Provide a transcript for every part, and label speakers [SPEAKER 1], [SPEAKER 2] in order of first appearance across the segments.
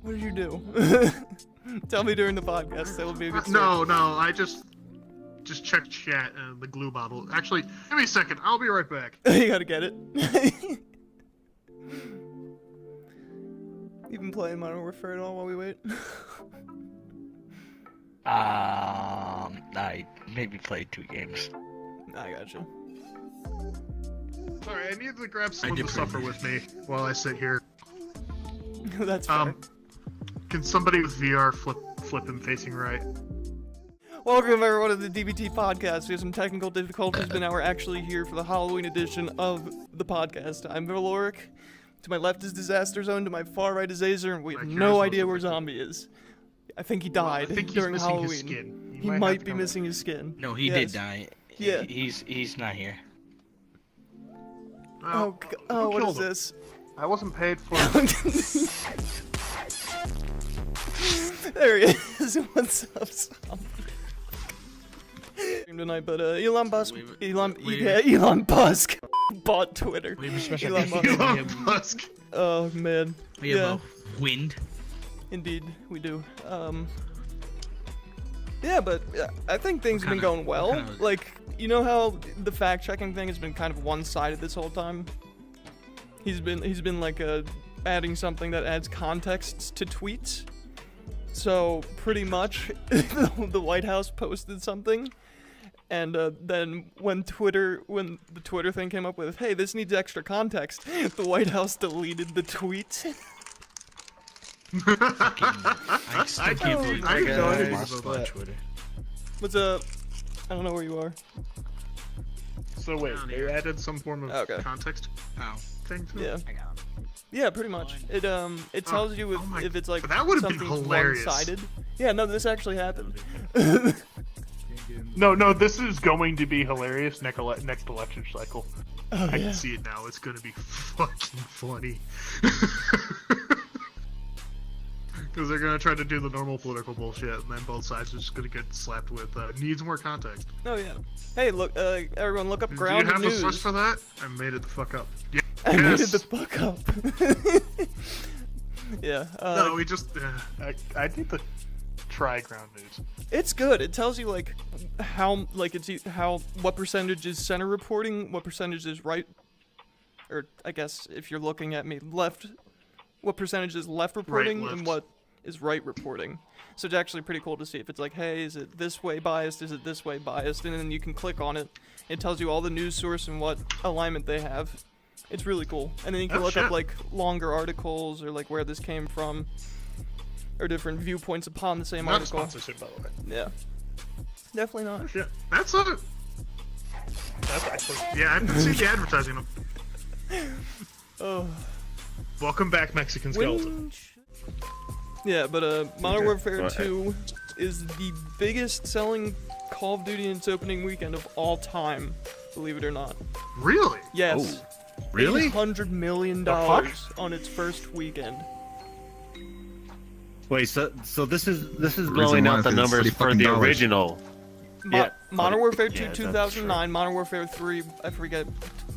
[SPEAKER 1] What did you do? Tell me during the podcast. That would be a good story.
[SPEAKER 2] No, I just checked chat and the glue bottle. Actually, give me a second. I'll be right back.
[SPEAKER 1] You gotta get it. You been playing Modern Warfare at all while we wait?
[SPEAKER 3] I maybe played 2 games.
[SPEAKER 1] I gotcha.
[SPEAKER 2] Sorry, I need to grab someone to suffer with me while I sit here.
[SPEAKER 1] That's fair.
[SPEAKER 2] Can somebody with VR flip him facing right?
[SPEAKER 1] Welcome everyone to the DVT podcast. We have some technical difficulties, but now we're actually here for the Halloween edition of the podcast. I'm Valoric. To my left is Disaster Zone. To my far right is Azer, and we have no idea where Zombie is. I think he died during Halloween. His skin. He might be missing his skin.
[SPEAKER 3] No, he did die.
[SPEAKER 1] Yeah.
[SPEAKER 3] He's not here.
[SPEAKER 1] Oh, what is this?
[SPEAKER 2] I wasn't paid for
[SPEAKER 1] There he is. What's up, Zombie? Tonight, but Elon Musk bought Twitter.
[SPEAKER 3] We have a special
[SPEAKER 2] Elon Musk.
[SPEAKER 1] Oh man.
[SPEAKER 3] We have a wind.
[SPEAKER 1] Indeed, we do. Yeah, but I think things have been going well. Like, you know how the fact-checking thing has been kind of one-sided this whole time? He's been like adding something that adds context to tweets. So pretty much, the White House posted something, and then when the Twitter thing came up with, hey, this needs extra context, the White House deleted the tweet.
[SPEAKER 3] I still can't believe
[SPEAKER 2] I didn't know anything
[SPEAKER 3] Musk
[SPEAKER 2] about
[SPEAKER 3] bought
[SPEAKER 2] that.
[SPEAKER 3] Twitter.
[SPEAKER 1] What's up? I don't know where you are.
[SPEAKER 2] So wait, they added some form of context thing to it?
[SPEAKER 1] Yeah.
[SPEAKER 3] I got him.
[SPEAKER 1] Yeah, pretty much. It tells you if it's like
[SPEAKER 2] that would've been
[SPEAKER 1] something
[SPEAKER 2] hilarious.
[SPEAKER 1] one-sided. Yeah, no, this actually happened.
[SPEAKER 4] No, this is going to be hilarious next election cycle.
[SPEAKER 1] Oh,
[SPEAKER 2] I
[SPEAKER 1] yeah.
[SPEAKER 2] can see it now. It's gonna be fucking funny. Because they're gonna try to do the normal political bullshit, and then both sides are just gonna get slapped with needs more context.
[SPEAKER 1] Oh yeah. Hey, look, everyone, look up
[SPEAKER 2] Do you
[SPEAKER 1] ground
[SPEAKER 2] have a
[SPEAKER 1] news.
[SPEAKER 2] source for that? I made it the fuck up. Yeah.
[SPEAKER 1] I made it
[SPEAKER 2] Yes.
[SPEAKER 1] the fuck up. Yeah.
[SPEAKER 2] No, we just.
[SPEAKER 4] I need to try ground news.
[SPEAKER 1] It's good. It tells you like what percentage is center reporting, what percentage is right, or I guess if you're looking at me left, what percentage is left reporting
[SPEAKER 2] left.
[SPEAKER 1] and what is right reporting. So it's actually pretty cool to see if it's like, hey, is it this way biased? Is it this way biased? And then you can click on it. It tells you all the news source and what alignment they have. It's really cool. And then you can look up like longer articles or like where this came from, or different viewpoints upon the same
[SPEAKER 2] Not a
[SPEAKER 1] article.
[SPEAKER 2] sponsorship, by the way.
[SPEAKER 1] Yeah. Definitely not.
[SPEAKER 2] Yeah, that's it.
[SPEAKER 4] That's actually.
[SPEAKER 2] Yeah, I can see the advertising.
[SPEAKER 1] Oh.
[SPEAKER 2] Welcome back, Mexican Skeleton.
[SPEAKER 1] Yeah, but Modern Warfare 2 is the biggest selling Call of Duty in its opening weekend of all time, believe it or not.
[SPEAKER 2] Really?
[SPEAKER 1] Yes.
[SPEAKER 4] Really?
[SPEAKER 1] $800 million on its first weekend.
[SPEAKER 5] Wait, so this is blowing out the numbers for the original.
[SPEAKER 1] Modern Warfare 2
[SPEAKER 5] yeah,
[SPEAKER 1] 2009, Modern Warfare 3, I forget,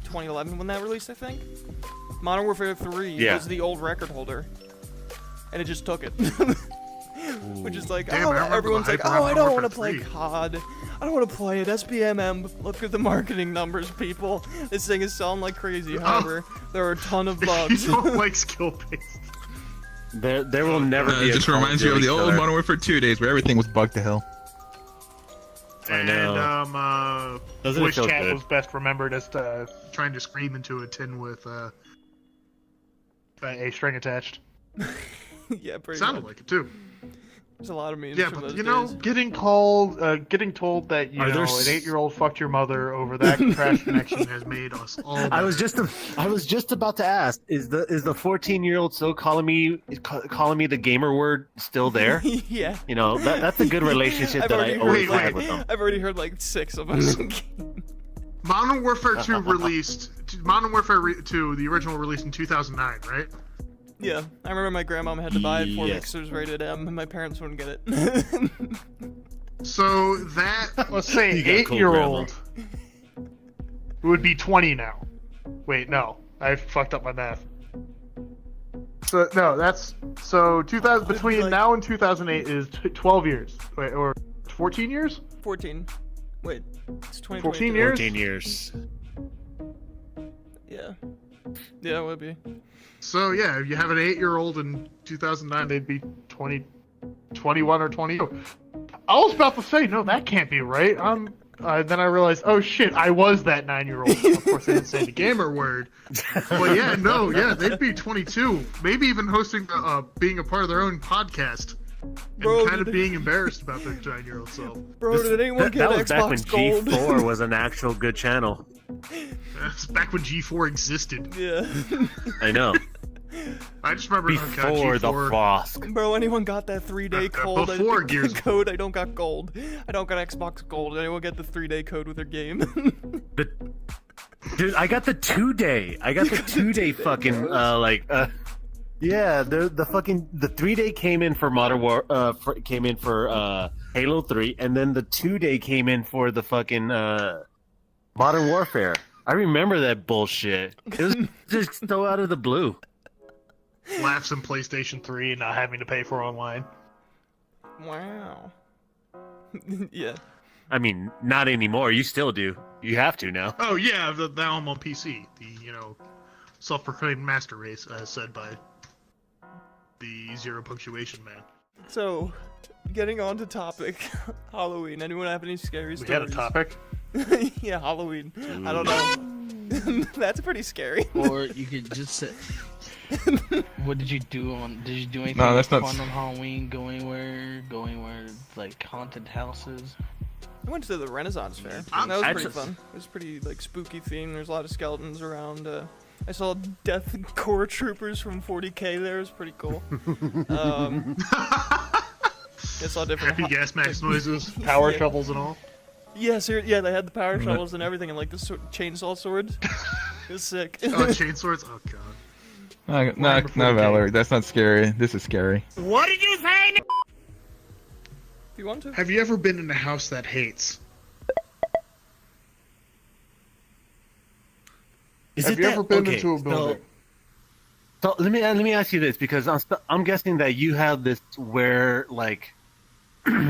[SPEAKER 1] 2011 when that released, I think. Modern Warfare 3 was the old record holder, and it just took it. Which is like,
[SPEAKER 2] Damn,
[SPEAKER 1] everyone's like,
[SPEAKER 2] around
[SPEAKER 1] I don't
[SPEAKER 2] Modern
[SPEAKER 1] want to
[SPEAKER 2] Warfare
[SPEAKER 1] play
[SPEAKER 2] 3.
[SPEAKER 1] COD. I don't want to play it. SBMM. Look at the marketing numbers, people. This thing is selling like crazy. However, there are a ton of bugs.
[SPEAKER 2] You don't like skill-based.
[SPEAKER 5] There will never be.
[SPEAKER 6] It just reminds you of the old Modern Warfare 2 days where everything was bugged to hell.
[SPEAKER 5] I know.
[SPEAKER 2] And
[SPEAKER 5] Doesn't it
[SPEAKER 4] Voice
[SPEAKER 5] feel
[SPEAKER 4] chat
[SPEAKER 5] good?
[SPEAKER 4] was best remembered as
[SPEAKER 2] trying to scream into a tin with
[SPEAKER 4] a string attached.
[SPEAKER 1] Yeah, pretty
[SPEAKER 2] sounded
[SPEAKER 1] much.
[SPEAKER 2] like it too.
[SPEAKER 1] There's a lot of memes
[SPEAKER 2] Yeah,
[SPEAKER 1] from
[SPEAKER 2] but
[SPEAKER 1] those
[SPEAKER 2] you know,
[SPEAKER 1] days.
[SPEAKER 4] Getting told that
[SPEAKER 5] Are there
[SPEAKER 4] an 8-year-old fucked your mother over that crash
[SPEAKER 2] Connection has made us all.
[SPEAKER 5] I was just about to ask: is the 14-year-old still calling me the gamer word still there?
[SPEAKER 1] Yeah.
[SPEAKER 5] You know, that's a good relationship that I always
[SPEAKER 2] heard,
[SPEAKER 5] had with them.
[SPEAKER 1] I've already heard like 6 of them.
[SPEAKER 2] Modern Warfare 2 released. Modern Warfare 2, the original released in 2009, right?
[SPEAKER 1] Yeah, I remember my grandmom had to buy it for me
[SPEAKER 5] Yes.
[SPEAKER 1] because it was rated M, and my parents wouldn't get it.
[SPEAKER 2] So that
[SPEAKER 4] Let's say
[SPEAKER 5] You got a cool
[SPEAKER 4] 8-year-old would be 20 now. Wait, no, I fucked up my math. So no, that's so 2000 between
[SPEAKER 1] like-
[SPEAKER 4] now and 2008 is 12 years. Wait, or 14 years?
[SPEAKER 1] 14. Wait, it's 20.
[SPEAKER 4] 14 years?
[SPEAKER 5] 14 years.
[SPEAKER 1] Yeah. Yeah, it would be.
[SPEAKER 2] So yeah, if you have an 8-year-old in 2009,
[SPEAKER 4] They'd be 20, 21 or 22. I was about to say, no, that can't be right. Then I realized, oh shit, I was that 9-year-old. Of course, I didn't say the game.
[SPEAKER 2] gamer word. But yeah, no, yeah, they'd be 22, maybe even hosting, being a part of their own podcast,
[SPEAKER 1] Bro,
[SPEAKER 2] and kind of
[SPEAKER 1] did-
[SPEAKER 2] being embarrassed about their 9-year-old self.
[SPEAKER 1] Bro, did anyone
[SPEAKER 5] That,
[SPEAKER 1] get
[SPEAKER 5] that was back when
[SPEAKER 1] Xbox Gold?
[SPEAKER 5] G4 was an actual good channel.
[SPEAKER 2] That's back when G4 existed.
[SPEAKER 1] Yeah.
[SPEAKER 5] I know.
[SPEAKER 2] I just remember
[SPEAKER 5] Before the
[SPEAKER 2] G4.
[SPEAKER 5] Frost.
[SPEAKER 1] Bro, anyone got that 3-day code?
[SPEAKER 2] Before Gears.
[SPEAKER 1] Code? I don't got gold. I don't got Xbox Gold. Anyone get the 3-day code with their game?
[SPEAKER 5] Dude, I got the 2-day. I got the 2-day fucking yeah, the fucking the 3-day came in for Modern War came in for Halo 3, and then the 2-day came in for the fucking Modern Warfare. I remember that bullshit. It was just so out of the blue.
[SPEAKER 2] Laughs in PlayStation 3
[SPEAKER 4] Not having to pay for online.
[SPEAKER 1] Wow. Yeah.
[SPEAKER 5] I mean, not anymore. You still do. You have to now.
[SPEAKER 2] Oh yeah, now I'm on PC. The self-proclaimed master race, as said by the Zero Punctuation Man.
[SPEAKER 1] So, getting on to topic, Halloween. Anyone have any scary
[SPEAKER 4] We
[SPEAKER 1] stories?
[SPEAKER 4] had a topic.
[SPEAKER 1] Yeah, Halloween. I don't know. That's pretty scary.
[SPEAKER 3] Or you could just say, what did you do on? Did you do anything
[SPEAKER 6] No, that's not
[SPEAKER 3] fun on Halloween? Going where? Like haunted houses?
[SPEAKER 1] I went to the Renaissance Fair.
[SPEAKER 2] I'm-
[SPEAKER 1] That was
[SPEAKER 5] I
[SPEAKER 1] pretty
[SPEAKER 5] just-
[SPEAKER 1] fun. It was pretty like spooky theme. There's a lot of skeletons around. I saw Death Corps troopers from 40K there. It was pretty cool. I saw different.
[SPEAKER 2] Happy gas mask noises.
[SPEAKER 4] Power shovels and all.
[SPEAKER 1] Yeah, yeah, they had the power shovels and everything, and like the chainsaw swords. It was sick.
[SPEAKER 2] Oh, chainswords. Oh god.
[SPEAKER 6] No, Valerie, that's not scary. This is scary.
[SPEAKER 5] What did you say?
[SPEAKER 1] If you want to.
[SPEAKER 2] Have you ever been in a house that hates?
[SPEAKER 4] Have you ever been into a building?
[SPEAKER 5] So let me ask you this, because I'm guessing that you have this where like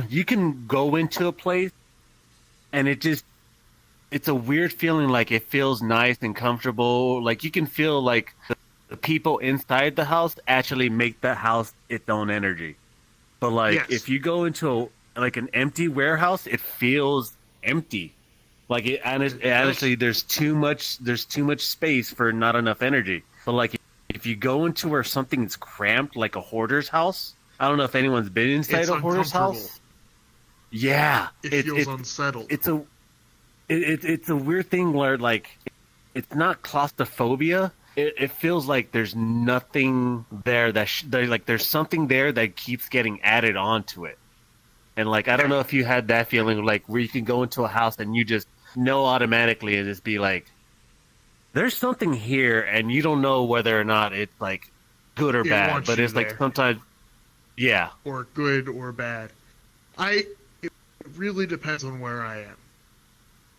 [SPEAKER 5] you can go into a place and it's a weird feeling, like it feels nice and comfortable. Like you can feel like the people inside the house actually make the house its own energy. But like
[SPEAKER 2] Yes.
[SPEAKER 5] if you go into an empty warehouse, it feels empty. Like honestly, there's too much space for not enough energy. But like if you go into where something's cramped, like a hoarder's house, I don't know if anyone's been inside
[SPEAKER 2] It's
[SPEAKER 5] a hoarder's
[SPEAKER 2] uncomfortable.
[SPEAKER 5] house. Yeah,
[SPEAKER 2] It feels unsettled.
[SPEAKER 5] it's a weird thing where like it's not claustrophobia. It feels like there's nothing there there's something there that keeps getting added onto it. And like I don't know if you had that feeling like where you can go into a house and you just know automatically and just be like, there's something here, and you don't know whether or not it's like good or
[SPEAKER 2] It
[SPEAKER 5] bad,
[SPEAKER 2] wants
[SPEAKER 5] but
[SPEAKER 2] you
[SPEAKER 5] it's like
[SPEAKER 2] there.
[SPEAKER 5] sometimes, yeah.
[SPEAKER 2] Or good or bad. It really depends on where I am.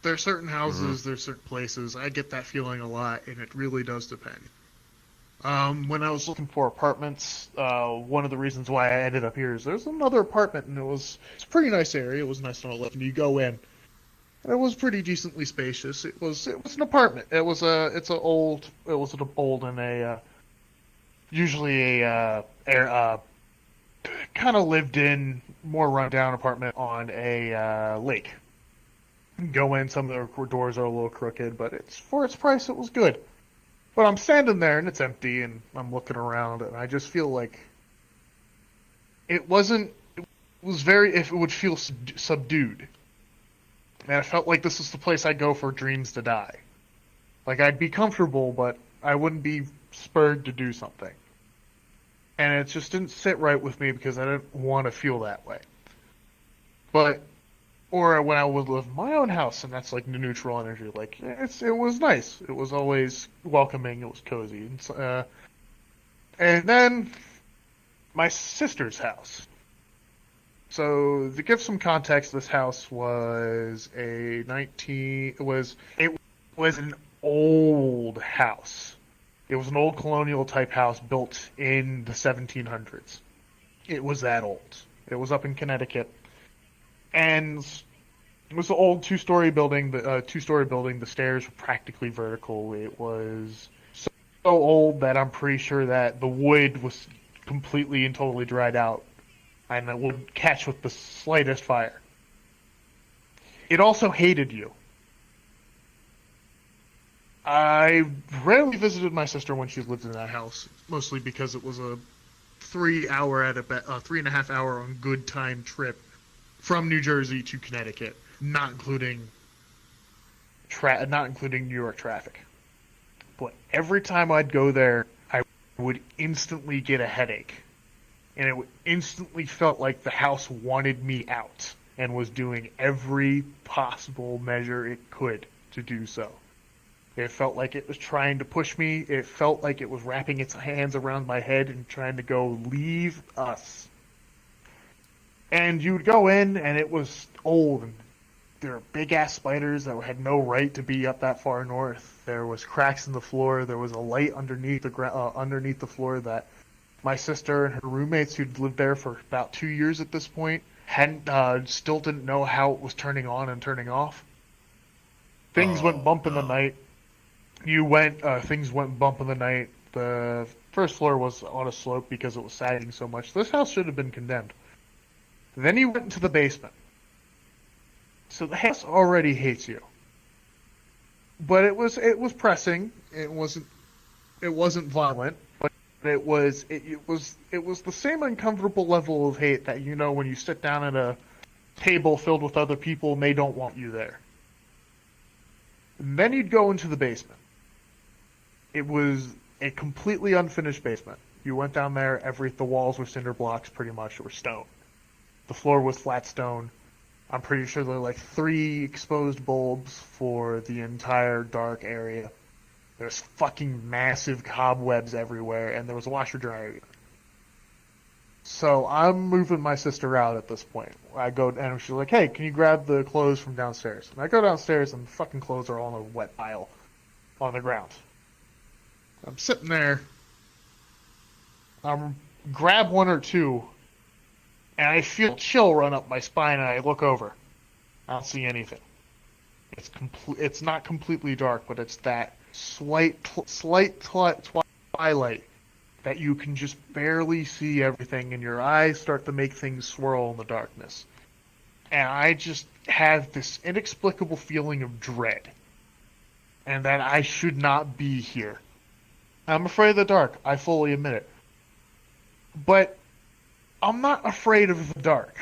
[SPEAKER 2] There are certain houses, there's certain places. I get that feeling a lot, and it really does depend. When I was looking
[SPEAKER 4] For apartments, one of the reasons why I ended up here is there's another apartment, and it's a pretty nice area. It was nice and all that. And you go in, and it was pretty decently spacious. It was an apartment. It was an old and usually a kind of lived in, more rundown apartment on a lake. Go in, some of the doors are a little crooked, but for its price, it was good. But I'm standing there and it's empty, and I'm looking around, and I just feel like it would feel subdued. And I felt like this is the place I'd go for dreams to die. Like I'd be comfortable, but I wouldn't be spurred to do something. And it just didn't sit right with me because I didn't want to feel that way. Or when I would live in my own house, and that's like the neutral energy. Like it was nice. It was always welcoming. It was cozy. And then my sister's house. So to give some context, this house was it was an old house. It was an old colonial type house built in the 1700s. It was that old. It was up in Connecticut, and it was an old two-story building. The stairs were practically vertical. It was so old that I'm pretty sure that the wood was completely and totally dried out, and it would catch with the slightest fire. It also hated you. I rarely visited my sister when she lived in that house, mostly because it was a 3.5 hour on good time trip from New Jersey to Connecticut, not including New York traffic. But every time I'd go there, I would instantly get a headache, and it instantly felt like the house wanted me out and was doing every possible measure it could to do so. It felt like it was trying to push me. It felt like it was wrapping its hands around my head and trying to go, leave us. And you would go in, and it was old, and there were big-ass spiders that had no right to be up that far north. There was cracks in the floor. There was a light underneath the floor that my sister and her roommates, who'd lived there for about 2 years at this point, still didn't know how it was turning on and turning off. Things went bump in the night. Things went bump in the night. The first floor was on a slope because it was sagging so much. This house should have been condemned. Then you went into the basement. So the house already hates you. But it was pressing. It wasn't violent, but it was the same uncomfortable level of hate that you know when you sit down at a table filled with other people and they don't want you there. And then you'd go into the basement. It was a completely unfinished basement. You went down there, the walls were cinder blocks pretty much, or stone. The floor was flat stone. I'm pretty sure there were like 3 exposed bulbs for the entire dark area. There's fucking massive cobwebs everywhere, and there was a washer dryer. So I'm moving my sister out at this point. I go, and she's like, hey, can you grab the clothes from downstairs? And I go downstairs, and the fucking clothes are all in a wet pile on the ground. I'm sitting there. I grab one or two, and I feel chill run up my spine, and I look over. I don't see anything. It's not completely dark, but it's that slight twilight that you can just barely see everything, and your eyes start to make things swirl in the darkness. And I just have this inexplicable feeling of dread, and that I should not be here. I'm afraid of the dark, I fully admit it. But I'm not afraid of the dark.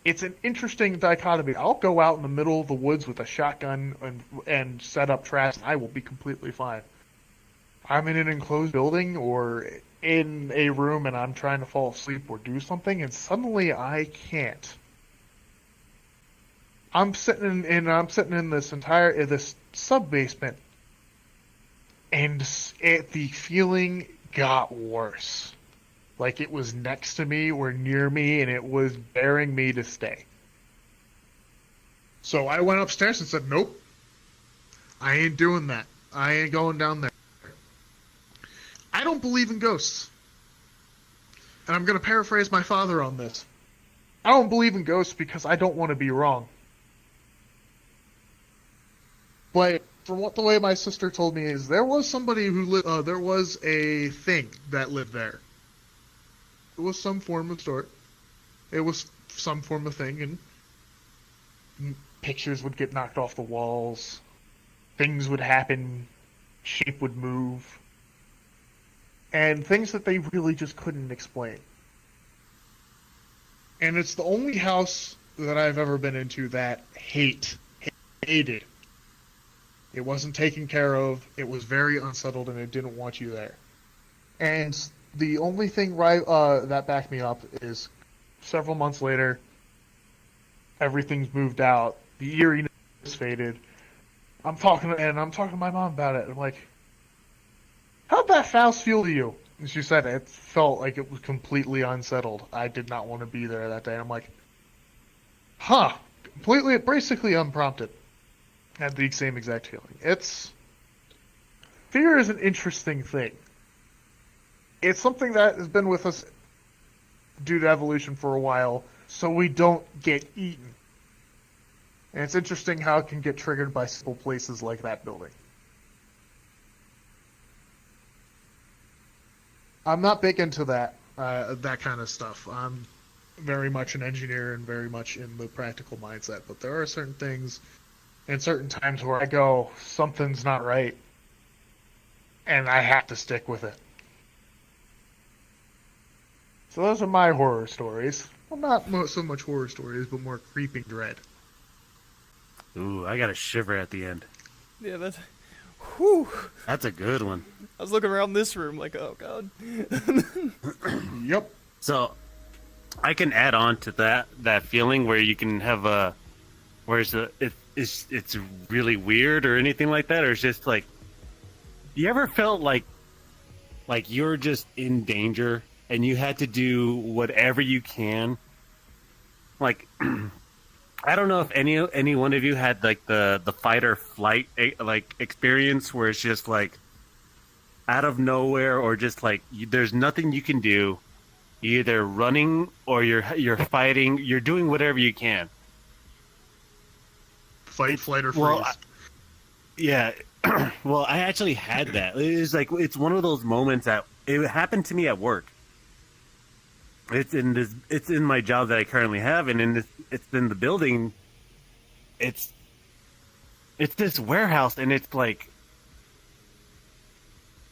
[SPEAKER 4] It's an interesting dichotomy. I'll go out in the middle of the woods with a shotgun and set up traps, and I will be completely fine. I'm in an enclosed building or in a room and I'm trying to fall asleep or do something, and suddenly I can't. I'm sitting in this sub basement, and the feeling got worse. Like it was next to me or near me, and it was bearing me to stay. So I went upstairs and said, nope, I ain't doing that. I ain't going down there. I don't believe in ghosts. And I'm going to paraphrase my father on this. I don't believe in ghosts because I don't want to be wrong. But from the way my sister told me is there was somebody who there was a thing that lived there. It was some form of sort. It was some form of thing, and pictures would get knocked off the walls. Things would happen. Shape would move. And things that they really just couldn't explain. And it's the only house that I've ever been into that hated. It wasn't taken care of, it was very unsettled, and it didn't want you there. And the only thing that backed me up is several months later, everything's moved out, the eeriness faded. I'm talking to my mom about it. I'm like, how'd that house feel to you? And she said it felt like it was completely unsettled. I did not want to be there that day. I'm like, huh. Basically unprompted. Had the same exact feeling. fear is an interesting thing. It's something that has been with us due to evolution for a while, so we don't get eaten. And it's interesting how it can get triggered by simple places like that building. I'm not big into that kind of stuff. I'm very much an engineer and very much in the practical mindset, but there are certain things and certain times where I go, something's not right, and I have to stick with it. So those are my horror stories. Well, not so much horror stories, but more creeping dread.
[SPEAKER 5] Ooh, I got a shiver at the end.
[SPEAKER 1] Yeah, that's... Whew.
[SPEAKER 5] That's a good one.
[SPEAKER 1] I was looking around this room like, oh, God.
[SPEAKER 4] Yep.
[SPEAKER 5] So, I can add on to that feeling where you can have a... where it's really weird or anything like that, or it's just like... You ever felt like you're just in danger and you had to do whatever you can? Like... I don't know if any one of you had like the fight or flight like experience where it's just like out of nowhere, or just like there's nothing you can do. You're either running or you're fighting. You're doing whatever you can.
[SPEAKER 2] Fight, flight, or freeze.
[SPEAKER 5] Well, yeah. Well, I actually had that. It's one of those moments that it happened to me at work. It's in my job that I currently have, and it's in the building. It's this warehouse, and it's like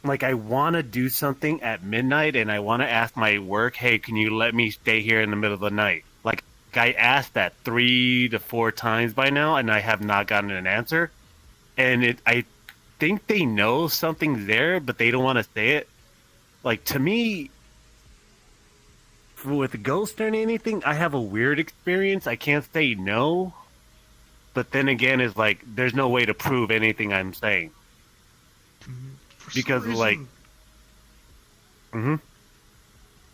[SPEAKER 5] I want to do something at midnight, and I want to ask my work, hey, can you let me stay here in the middle of the night? Like I asked that 3 to 4 times by now, and I have not gotten an answer. And I think they know something's there, but they don't want to say it. Like, to me, with ghost or anything, I have a weird experience. I can't say no, but then again, it's like there's no way to prove anything I'm saying because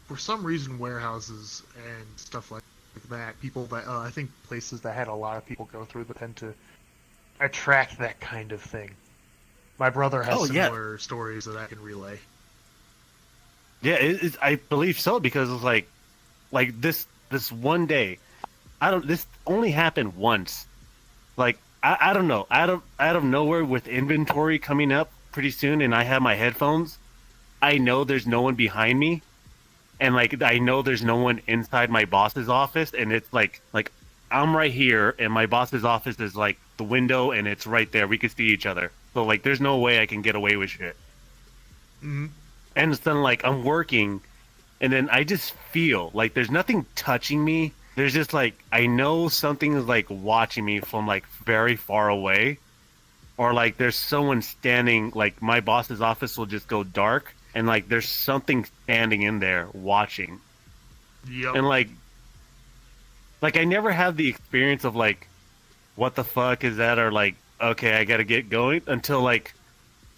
[SPEAKER 2] for some reason, warehouses and stuff like that, people that
[SPEAKER 4] I think places that had a lot of people go through tend to attract that kind of thing. My brother has
[SPEAKER 2] similar stories that I can relay.
[SPEAKER 5] Yeah, I believe so, because it's like this one day, this only happened once. Like I don't know, out of nowhere with inventory coming up pretty soon, and I have my headphones. I know there's no one behind me, and I know there's no one inside my boss's office, and it's like I'm right here, and my boss's office is like the window, and it's right there. We can see each other, so there's no way I can get away with shit.
[SPEAKER 2] Mm-hmm.
[SPEAKER 5] And then I'm working, and then I just feel like there's nothing touching me. There's just I know something is watching me from very far away, or there's someone standing. My boss's office will just go dark, and there's something standing in there watching.
[SPEAKER 2] Yep.
[SPEAKER 5] And I never had the experience of what the fuck is that, or okay, I gotta get going, until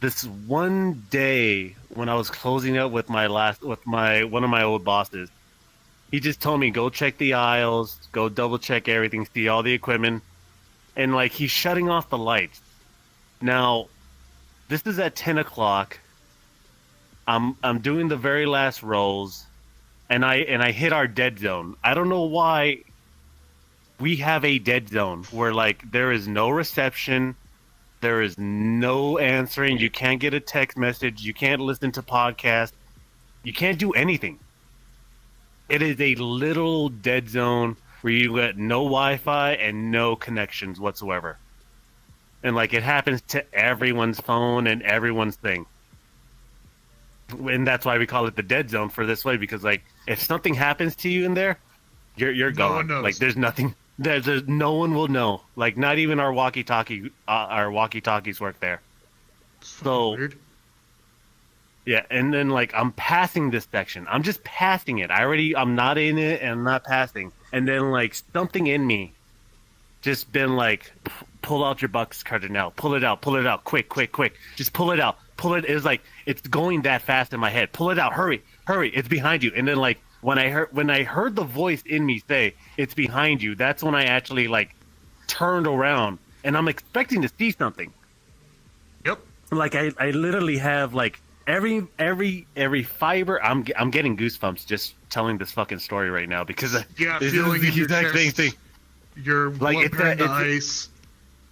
[SPEAKER 5] this one day when I was closing up with one of my old bosses. He just told me, go check the aisles, go double check everything, see all the equipment, and he's shutting off the lights. Now, this is at 10 o'clock. I'm doing the very last rolls, and I hit our dead zone. I don't know why we have a dead zone where there is no reception. There is no answering. You can't get a text message. You can't listen to podcasts. You can't do anything. It is a little dead zone where you get no Wi-Fi and no connections whatsoever. And it happens to everyone's phone and everyone's thing. And that's why we call it the dead zone for this way, because if something happens to you in there, you're gone.
[SPEAKER 2] No one knows.
[SPEAKER 5] There's nothing. There's no one will know. Not even our walkie-talkies work there. So
[SPEAKER 2] weird.
[SPEAKER 5] Yeah, and then I'm passing this section. I'm just passing it. I'm not in it, and I'm not passing. And then something in me just been pull out your box cutter now. Pull it out, quick. Just pull it out. It's it's going that fast in my head. Pull it out, hurry, it's behind you. And then when I heard the voice in me say, it's behind you, that's when I actually turned around, and I'm expecting to see something.
[SPEAKER 2] Yep.
[SPEAKER 5] like I literally have like every fiber. I'm getting goosebumps just telling this fucking story right now because
[SPEAKER 2] Yeah,
[SPEAKER 5] this
[SPEAKER 2] feeling
[SPEAKER 5] is
[SPEAKER 2] in
[SPEAKER 5] the
[SPEAKER 2] your
[SPEAKER 5] exact same
[SPEAKER 2] chest.
[SPEAKER 5] thing.
[SPEAKER 2] Your
[SPEAKER 5] Like,
[SPEAKER 2] blood
[SPEAKER 5] it's
[SPEAKER 2] turned to
[SPEAKER 5] it's
[SPEAKER 2] ice.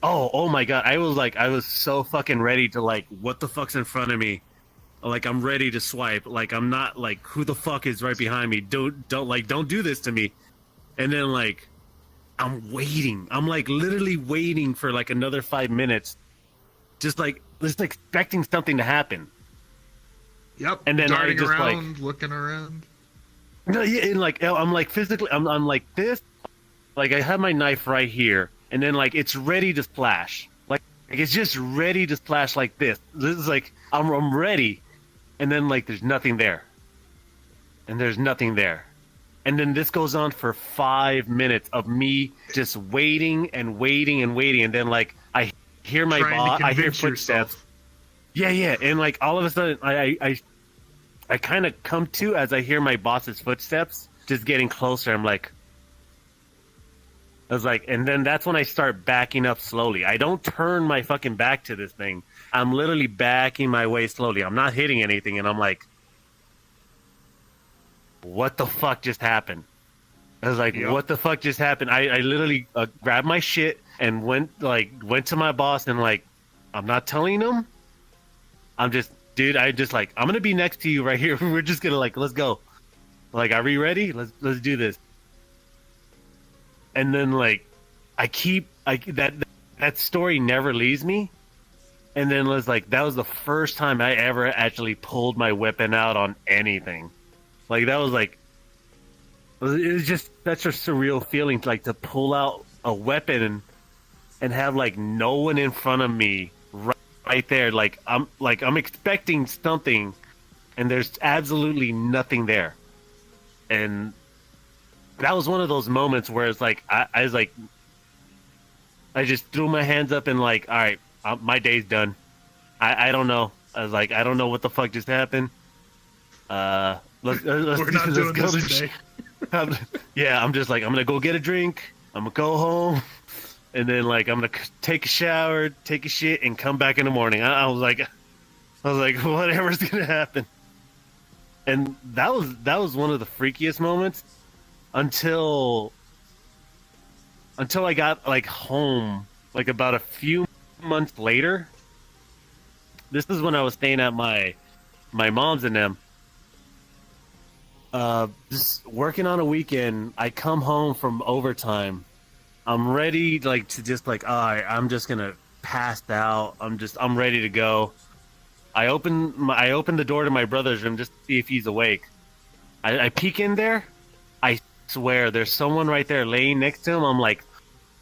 [SPEAKER 5] oh my god, I was so fucking ready to like, what the fuck's in front of me? Like, I'm ready to swipe. Like, I'm not like, who the fuck is right behind me? Don't do this to me. And then like, I'm waiting. I'm like literally waiting for like another 5 minutes, just expecting something to happen.
[SPEAKER 2] Yep.
[SPEAKER 5] And then
[SPEAKER 2] darting
[SPEAKER 5] I just
[SPEAKER 2] around, looking around.
[SPEAKER 5] No, yeah, and like I'm like physically, I'm like this. Like I have my knife right here, and then like it's ready to splash. Like it's just ready to splash like this. This is like I'm ready, and then like there's nothing there, and there's nothing there, and then this goes on for 5 minutes of me just waiting and waiting and waiting, and then like I hear my boss, I hear footsteps.
[SPEAKER 2] Yourself.
[SPEAKER 5] Yeah, and like all of a sudden I kind of come to as I hear my boss's footsteps just getting closer. I'm like. I was like, and then that's when I start backing up slowly. I don't turn my fucking back to this thing. I'm literally backing my way slowly. I'm not hitting anything, and I'm like, what the fuck just happened? I was like, what the fuck just happened? I literally grabbed my shit and went to my boss and like, I'm not telling him. I'm just like, I'm gonna be next to you right here. We're just gonna like, let's go. Like, are we ready? Let's do this. And then like, that story never leaves me. And then was like, that was the first time I ever actually pulled my weapon out on anything. Like that was like, it was just such a surreal feeling to like to pull out a weapon and have like no one in front of me right there. Like I'm expecting something, and there's absolutely nothing there. And that was one of those moments where it's like I was like, I just threw my hands up and like, all right, my day's done. I don't know. I was like, I don't know what the fuck just happened. Let's
[SPEAKER 2] We're not doing
[SPEAKER 5] go
[SPEAKER 2] this today.
[SPEAKER 5] Yeah, I'm just like, I'm gonna go get a drink. I'm gonna go home, and then like I'm gonna take a shower, take a shit, and come back in the morning. I was like, whatever's gonna happen. And that was one of the freakiest moments until I got like home, like about a few months later. This is when I was staying at my mom's and them. Just working on a weekend. I come home from overtime. I'm ready, like to just like, all right, I'm just gonna pass out. I'm ready to go. I open the door to my brother's room just to see if he's awake. I peek in there. I swear, there's someone right there laying next to him. I'm like,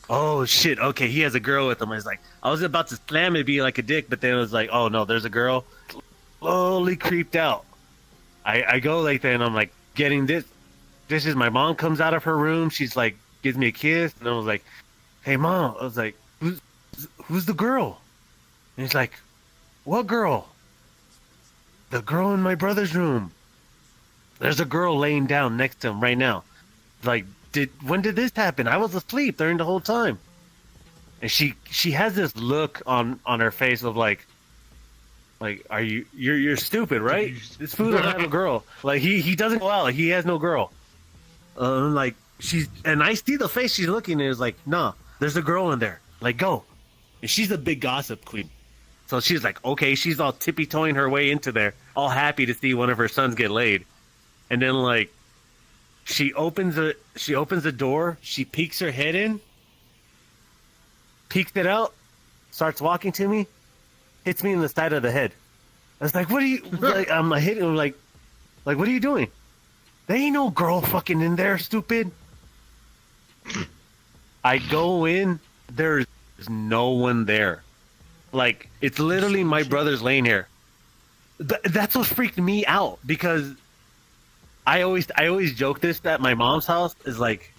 [SPEAKER 5] oh shit, okay, he has a girl with him. I was like, I was about to slam it, be like a dick, but then it was like, oh no, there's a girl. Slowly creeped out. I go like that, and I'm like, getting this is my mom comes out of her room. She's like, gives me a kiss, and I was like, hey mom, I was like, who's the girl? And he's like, what girl? The girl in my brother's room. There's a girl laying down next to him right now. Like, when did this happen? I was asleep during the whole time. And she has this look on her face of like, are you're stupid, right? This fool don't have a girl. Like he doesn't go out. Like, he has no girl. Like and I see the face she's looking at is like, nah, there's a girl in there. Like, go. And she's a big gossip queen. So she's like, okay, she's all tippy-toeing her way into there, all happy to see one of her sons get laid. And then like, she opens the door, she peeks her head in, peeks it out, starts walking to me, hits me in the side of the head. I was like, what are you, like, I'm hitting him like, what are you doing? There ain't no girl fucking in there, stupid. I go in, there's no one there. Like, it's literally my brother's laying here. That's what freaked me out, because I always joke this at my mom's house is like,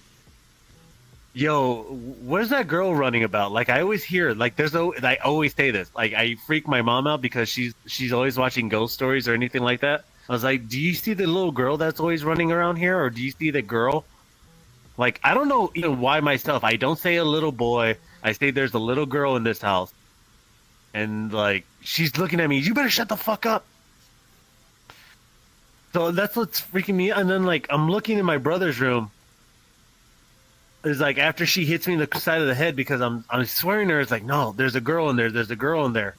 [SPEAKER 5] yo, where's that girl running about? Like, I always hear, like, I always say this, like, I freak my mom out because she's always watching ghost stories or anything like that. I was like, do you see the little girl that's always running around here, or do you see the girl? Like, I don't know even why myself. I don't say a little boy. I say there's a little girl in this house. and like she's looking at me. You better shut the fuck up. So that's what's freaking me out. And then like I'm looking in my brother's room. It's like after she hits me in the side of the head because I'm swearing to her. It's like, no, there's a girl in there. There's a girl in there.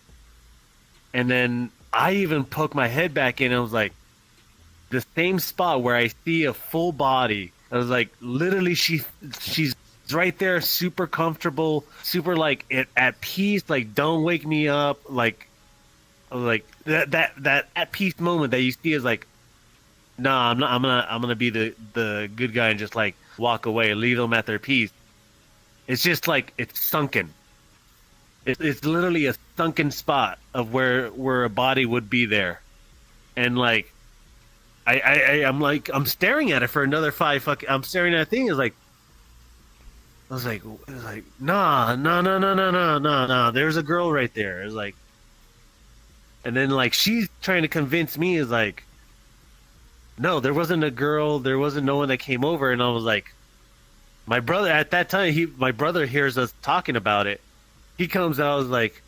[SPEAKER 5] And then I even poked my head back in and was like, the same spot where I see a full body. I was like, literally, she's right there, super comfortable, super like at peace. Like, don't wake me up. Like that at peace moment that you see is like, nah, I'm gonna be the good guy and just like walk away, leave them at their peace. It's just like it's sunken. It's literally a sunken spot of where a body would be there, and like I'm staring at it for another 5 fucking. I'm staring at the thing. I was like, nah. There's a girl right there. It's like, and then like she's trying to convince me is like, no, there wasn't a girl. There wasn't no one that came over, and I was like, my brother at that time. My brother hears us talking about it. He comes out. I was like,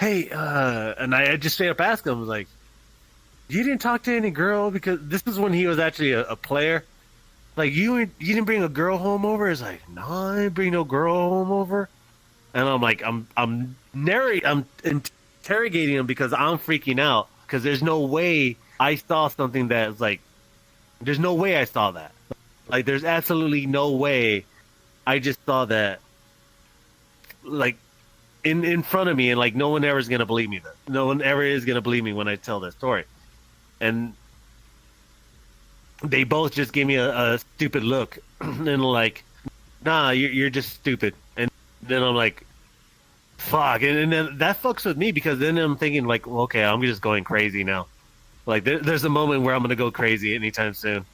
[SPEAKER 5] hey, and I just straight up asked him, I was like, you didn't talk to any girl? Because this is when he was actually a player. Like, you didn't bring a girl home over? He's like, no, I didn't bring no girl home over. And I'm like, I'm interrogating him because I'm freaking out. Because there's no way I saw something that's like, there's no way I saw that. Like, there's absolutely no way I just saw that, like, in front of me, and like no one ever is gonna believe me. No one ever is gonna believe me when I tell this story. And they both just gave me a stupid look, and like, nah, you're just stupid. And then I'm like, fuck, and then that fucks with me because then I'm thinking like, well, okay, I'm just going crazy now. Like there's a moment where I'm gonna go crazy anytime soon.